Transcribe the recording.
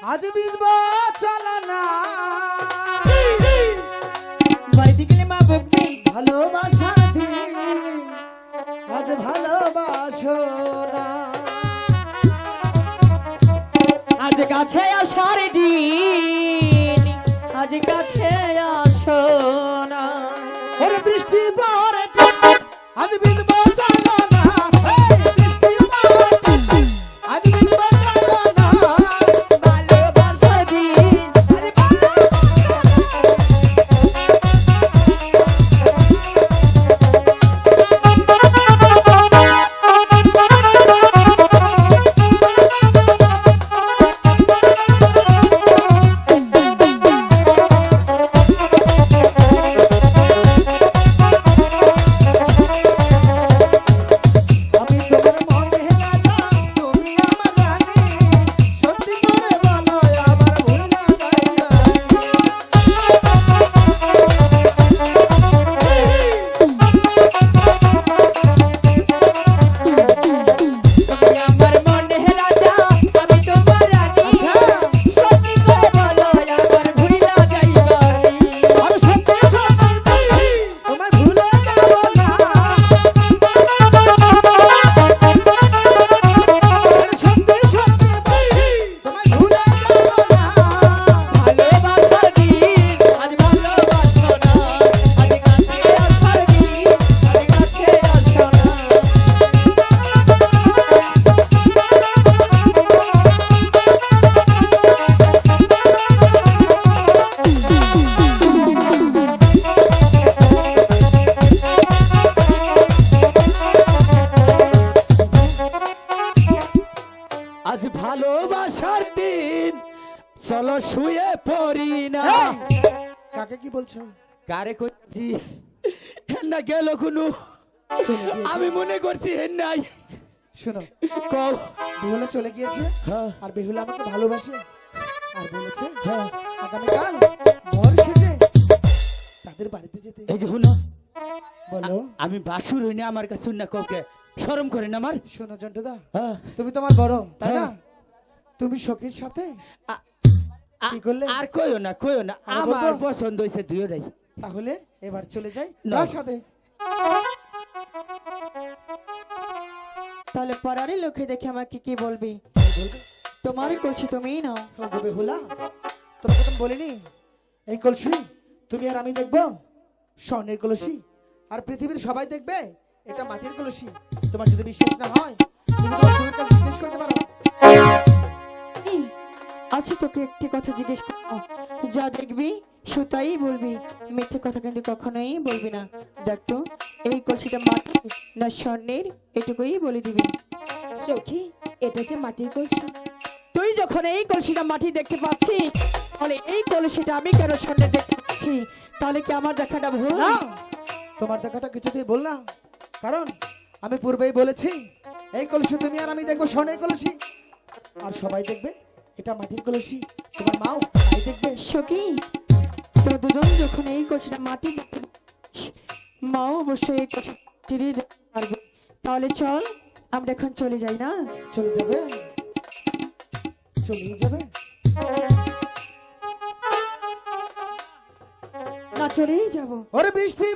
আজ বিজব চালানা বাড়িতে গেলে মা বকবে। ভালোবাসার দিন আজ ভালোবাসো না। আজ কাছে আসার দিন, আজ কাছে আসো না। ওরে বৃষ্টি পড়ে আজ বিজব চালানা, বৃষ্টি পড়ে আজ বিজব চালানা। ভালোবাসার দিন, আজ আমি তোমার মনে রাজা, তুমি আমার রানী, সত্যি করে বলো আবার ভুল না যাইবা। তুমি আমার মনের রাজা, আমি তোমার রানী। সত্যি করে বলো আমার ভুইলা যাইবা নি। আর সত্যি সত্যি বলছি, তোমায় ভুলে যাব না। আর সত্যি সত্যি বলছি, তোমায় ভুলে যাব না। ভালোবাসার দিন, আজ ভালোবাসো না। আজ কাছে আসার দিন, আজ কাছে আসো না। আজ ভালোবাসার দিন, চলো শুয়ে পড়ি না। এই, কাকে কি বলছো? কারে করছি না গেল কোনো, চলে গিয়েছে। আমি মনে করছি হেন নাই। শোনো, কও। বেহুলা চলে গিয়েছে হ্যাঁ আর বেহুলা আমাকে ভালোবাসে আর বলেছে হ্যাঁ, আগামীকাল ভোর সেজে তাদের বাড়িতে যেতে। এই যে শুনো, বলো। আমি বাসুর হইনি, আমার কাছে না কাউকে শরম করে না আমার। শোনো জন্টুদা, হ্যাঁ, তুমি তোমার বড় তাই না? হ্যাঁ। তুমি সখীর সাথে আ- কি করলে? আর কইও না কইও না, আর আমার বলবো? পছন্দ হয়েছে দুইটাই। তাহলে এবার চলে যাই না। তার সাথে। তাহলে পাড়ার লোকে দেখে আমাকে কি বলবি? বলবে, তোমারই করছি, তুমিই নাও। ও গো বেহুলা, তোমাকে তো বলিনি এই কলসি তুমি আর আমি দেখবো স্বর্ণের কলসি, আর পৃথিবীর সবাই দেখবে এটা মাটির কলসি। তোমার যদি বিশ্বাস না হয় তুমি তোমার স্বামীর কাছে জিজ্ঞেস করতে পারো। এই, আচ্ছা তোকে একটি কথা জিজ্ঞেস করবো, যা দেখবি সেটাই বলবি, মিথ্যে কথা কিন্তু কখনোই বলবি না। দেখ তো এই কলসিটা মাটি না স্বর্ণের, এটুকুই বলে দিবি। সখী, এটা যে মাটির কলসি। তুই যখন এই কলসিটা মাটি দেখতে পাচ্ছিস, তাহলে এই কলসিটা আমি কেন স্বর্ণের দেখতে পাচ্ছি? তাহলে কি আমার দেখাটা ভুল? না, তোমার দেখাটা কিছুতেই বল না, কারণ আমি পূর্বেই বলেছি এই কলসি তুমি আর আমি দেখবো স্বর্ণের কলসি, আর সবাই দেখবে এটা মাটির কলসি। তোমার মাও তাই দেখবে। সখী, তোরা দুজন যখন এই কলসিটা মাটি দেখতে পাচ্ছিস, মাও অবশ্যই এই কলসিটি দেখতে পারবে। তাহলে চল আমরা এখন চলে যাই না? চলে যাবে, চলেই যাবে। না চলেই যাবো। ওরে বৃষ্টি